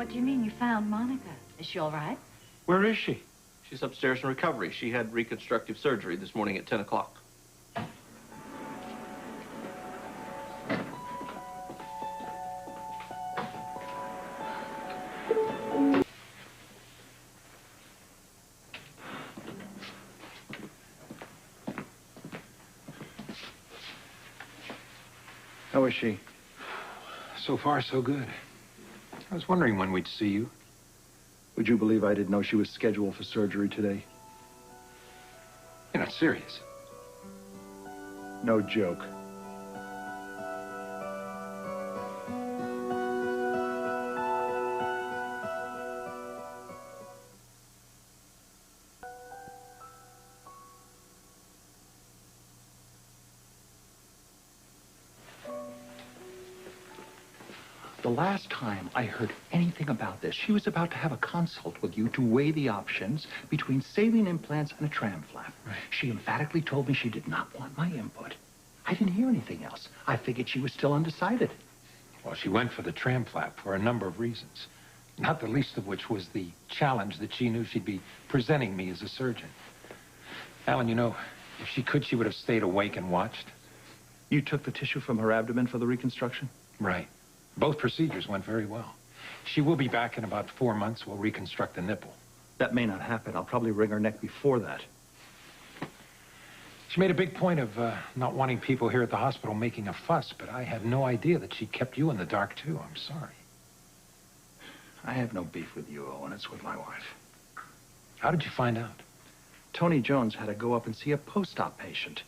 What do you mean you found Monica? Is she all right? Where is she? She's upstairs in recovery. She had reconstructive surgery this morning at 10 o'clock. How is she? So far, so good. I was wondering when we'd see you. Would you believe I didn't know she was scheduled for surgery today? You're not serious. No joke. The last time I heard anything about this, she was about to have a consult with you to weigh the options between saline implants and a tram flap. Right. She emphatically told me she did not want my input. I didn't hear anything else. I figured she was still undecided. Well, she went for the tram flap for a number of reasons, not the least of which was the challenge that she knew she'd be presenting me as a surgeon. Alan, you know, if she could, she would have stayed awake and watched. You took the tissue from her abdomen for the reconstruction? Right. Both procedures went very well. She will be back in about 4 months. We'll reconstruct the nipple. That may not happen. I'll probably wring her neck before that. She made a big point of not wanting people here at the hospital making a fuss, but I had no idea that she kept you in the dark, too. I'm sorry. I have no beef with you, Owen. It's with my wife. How did you find out? Tony Jones had to go up and see a post-op patient.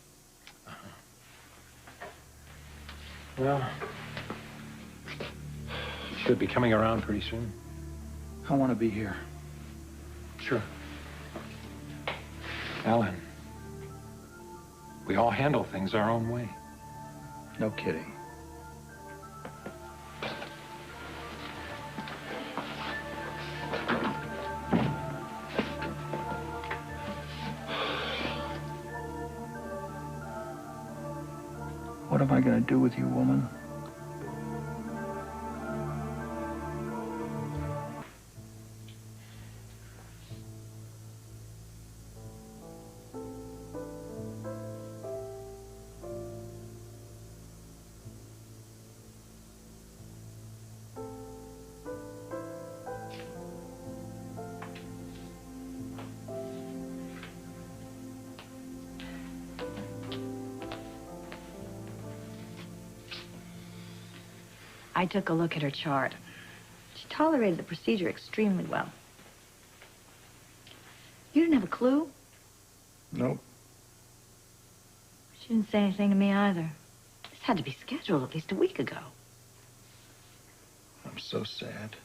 Well, should be coming around pretty soon. I want to be here. Sure. Alan, we all handle things our own way. No kidding. What am I going to do with you, woman? I took a look at her chart. She tolerated the procedure extremely well. You didn't have a clue? Nope. She didn't say anything to me either. This had to be scheduled at least a week ago. I'm so sad.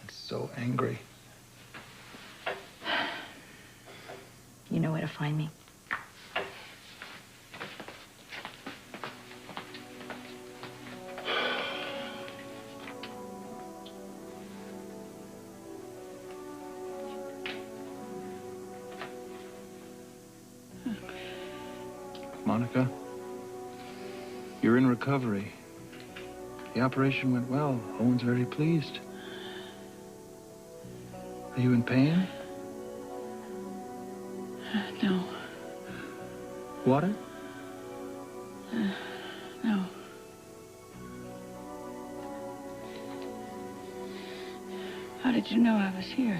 And so angry. You know where to find me. Monica, you're in recovery. The operation went well. Owen's very pleased. Are you in pain? No. Water? No. How did you know I was here?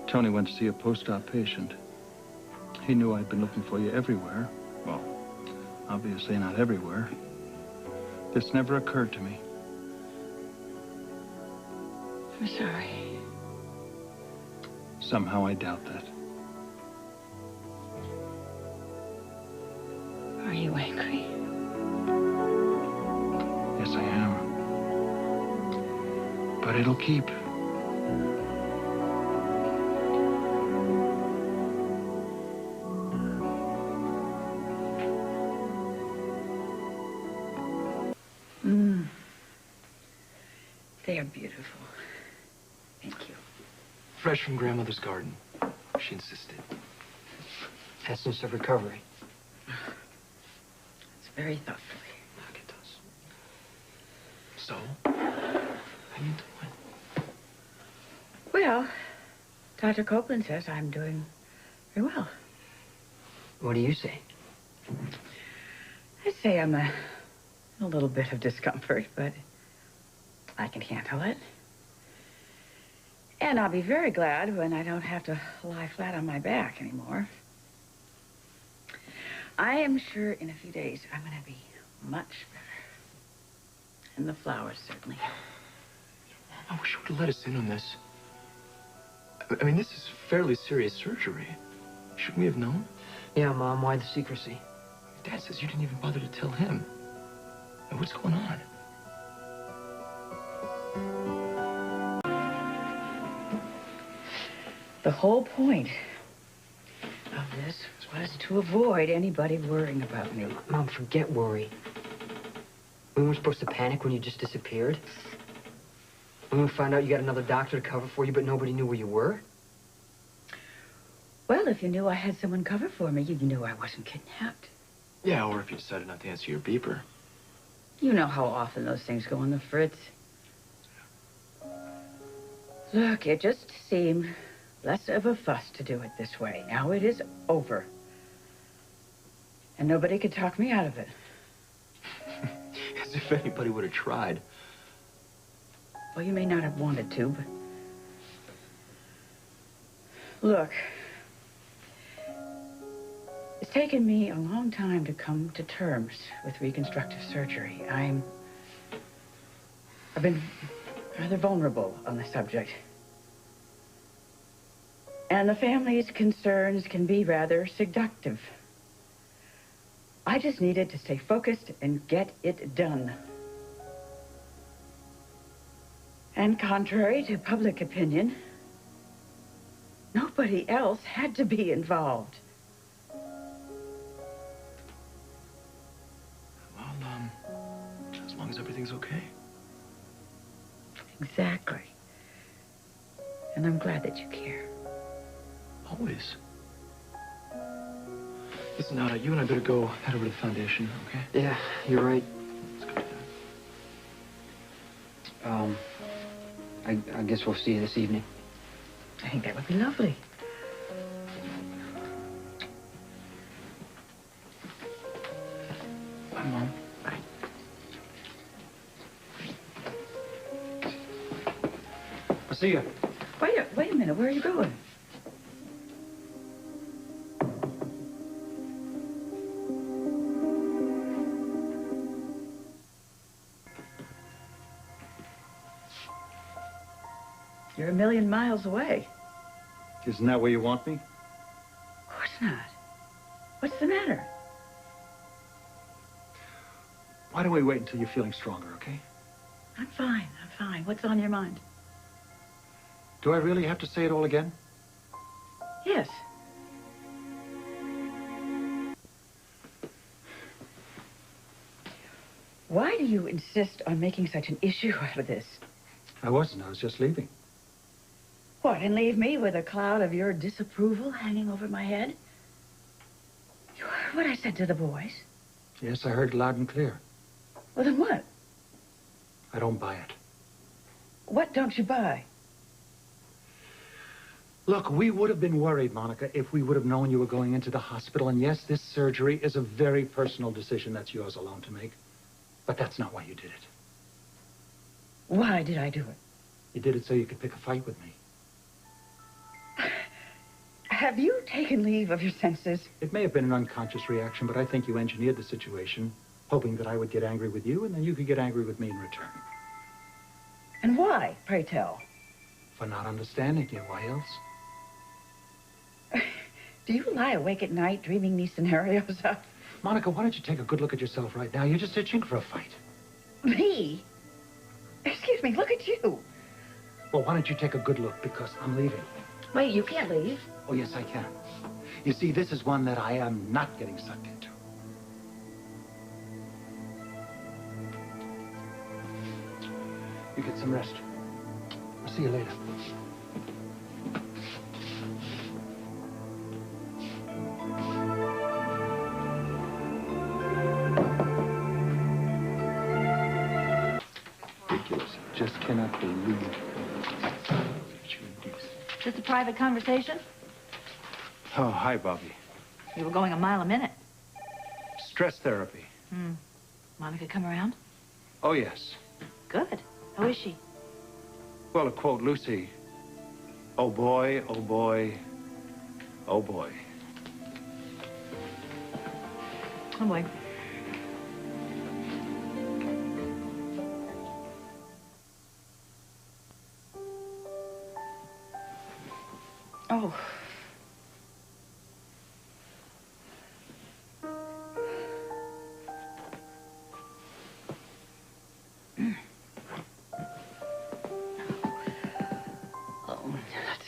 Tony went to see a post-op patient. He knew I'd been looking for you everywhere. Well, obviously not everywhere. This never occurred to me. I'm sorry. Somehow I doubt that. Are you angry? Yes, I am. But it'll keep. They are beautiful. Thank you. Fresh from grandmother's garden. She insisted. Essence of recovery. It's very thoughtfully. Look, it does. So, are you doing? Well, Dr. Copeland says I'm doing very well. What do you say? I say I'm a little bit of discomfort, but I can handle it. And I'll be very glad when I don't have to lie flat on my back anymore. I am sure in a few days I'm going to be much better. And the flowers certainly help. I wish you would have let us in on this. I mean, this is fairly serious surgery. Shouldn't we have known? Yeah, Mom, why the secrecy? Dad says you didn't even bother to tell him. What's going on? The whole point of this was to avoid anybody worrying about me. Mom, forget worry. We weren't supposed to panic when you just disappeared. When we found out you got another doctor to cover for you, but nobody knew where you were. Well, if you knew I had someone cover for me, you knew I wasn't kidnapped. Yeah, or if you decided not to answer your beeper. You know how often those things go on the fritz. Look, it just seemed less of a fuss to do it this way. Now it is over. And nobody could talk me out of it. As if anybody would have tried. Well, you may not have wanted to, but... Look, it's taken me a long time to come to terms with reconstructive surgery. I've been rather vulnerable on the subject. And the family's concerns can be rather seductive. I just needed to stay focused and get it done. And contrary to public opinion, nobody else had to be involved. Well, as long as everything's okay. Exactly. And I'm glad that you care. Always. Listen, Nada, you and I better go head over to the foundation, okay? Yeah, you're right. Let's go do that. I guess we'll see you this evening. I think that would be lovely. Bye, Mom. Bye. I'll see you. Wait a minute. Where are you going? You're a million miles away. Isn't that where you want me? Of course not. What's the matter? Why don't we wait until you're feeling stronger, okay? I'm fine. What's on your mind? Do I really have to say it all again? Yes. Why do you insist on making such an issue out of this? I wasn't. I was just leaving. What, and leave me with a cloud of your disapproval hanging over my head? You heard what I said to the boys. Yes, I heard loud and clear. Well, then what? I don't buy it. What don't you buy? Look, we would have been worried, Monica, if we would have known you were going into the hospital. And yes, this surgery is a very personal decision that's yours alone to make. But that's not why you did it. Why did I do it? You did it so you could pick a fight with me. Have you taken leave of your senses? It may have been an unconscious reaction, but I think you engineered the situation, hoping that I would get angry with you, and then you could get angry with me in return. And why, pray tell? For not understanding you. Why else? Do you lie awake at night dreaming these scenarios up? Monica, why don't you take a good look at yourself right now? You're just itching for a fight. Me? Excuse me, look at you. Well, why don't you take a good look, because I'm leaving. Wait, you can't leave. Oh, yes, I can. You see, this is one that I am not getting sucked into. You get some rest. I'll see you later. Ridiculous. Just cannot believe. Just a private conversation? Oh, hi, Bobby. You were going a mile a minute. Stress therapy. Monica come around? Oh, yes. Good. How is she? Well, to quote Lucy, oh boy, oh boy, oh boy. Oh, boy. Oh. Oh, that's...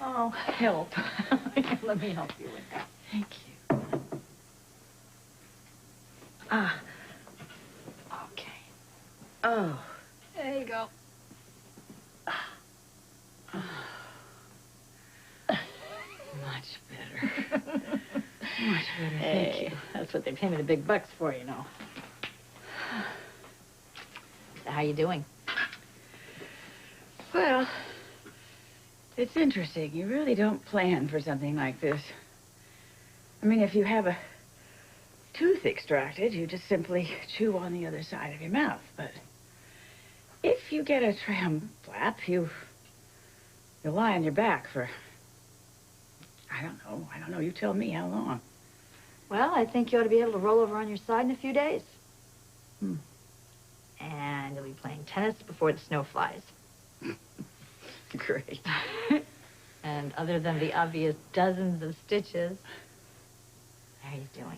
Oh, help. Let me help you with that. Thank you. Ah. Okay. Oh. There you go. Much better. Much better. Hey, Thank you. that's what they pay me the big bucks for, you know. So how you doing? Well, it's interesting. You really don't plan for something like this. I mean, if you have a tooth extracted, you just simply chew on the other side of your mouth. But if you get a tram flap, you lie on your back for, I don't know. You tell me how long. Well, I think you ought to be able to roll over on your side in a few days. Hmm. And you'll be playing tennis before the snow flies. Great. And other than the obvious dozens of stitches, how are you doing?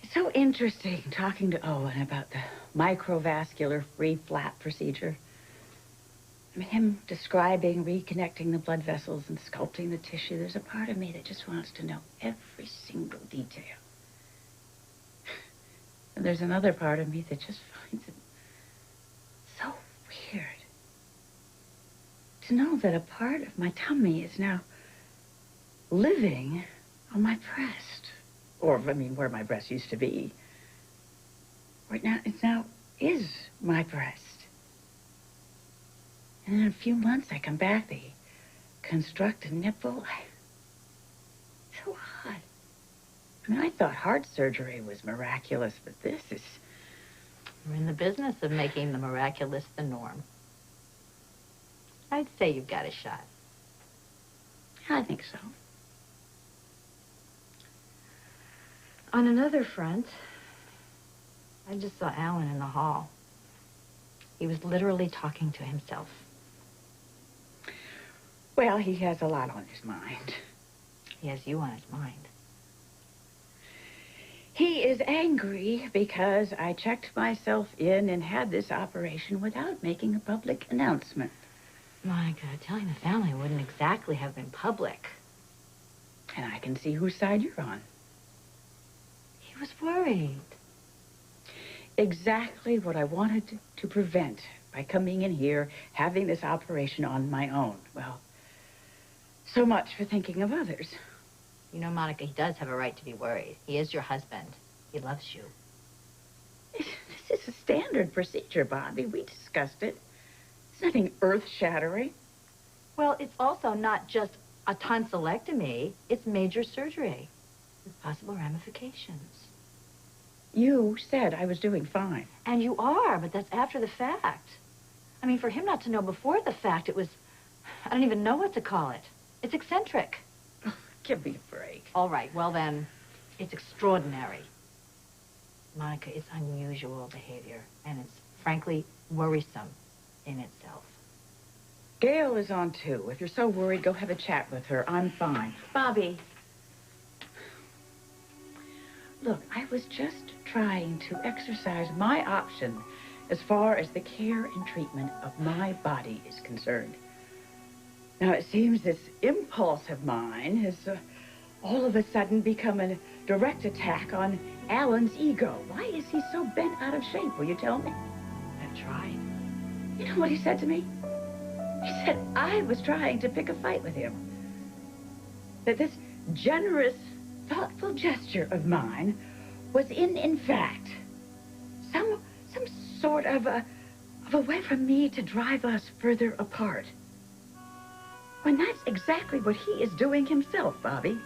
It's so interesting talking to Owen about the microvascular free flap procedure. I mean, him describing reconnecting the blood vessels and sculpting the tissue. There's a part of me that just wants to know every single detail. And there's another part of me that just finds it so weird to know that a part of my tummy is now living on my breast. Or, I mean, where my breast used to be. Right now, it now is my breast. And in a few months, I come back, they construct a nipple. So odd. I mean, I thought heart surgery was miraculous, but this is... We're in the business of making the miraculous the norm. I'd say you've got a shot. I think so. On another front, I just saw Alan in the hall. He was literally talking to himself. Well, he has a lot on his mind. He has you on his mind. He is angry because I checked myself in and had this operation without making a public announcement. Monica, telling the family wouldn't exactly have been public. And I can see whose side you're on. He was worried. Exactly what I wanted to prevent by coming in here, having this operation on my own. Well, so much for thinking of others. You know, Monica, he does have a right to be worried. He is your husband. He loves you. This is a standard procedure, Bobby. We discussed it. It's nothing earth-shattering. Well, it's also not just a tonsillectomy. It's major surgery with possible ramifications. You said I was doing fine. And you are, but that's after the fact. I mean, for him not to know before the fact, it was... I don't even know what to call it. It's eccentric. Give me a break. All right, well then, it's extraordinary. Monica, it's unusual behavior, and it's frankly worrisome in itself. Gail is on too. If you're so worried, go have a chat with her. I'm fine. Bobby. Look, I was just trying to exercise my option as far as the care and treatment of my body is concerned. Now, it seems this impulse of mine has all of a sudden become a direct attack on Alan's ego. Why is he so bent out of shape? Will you tell me? I've tried. You know what he said to me? He said I was trying to pick a fight with him. That this generous, thoughtful gesture of mine was in fact, some sort of a way for me to drive us further apart. When that's exactly what he is doing himself, Bobby.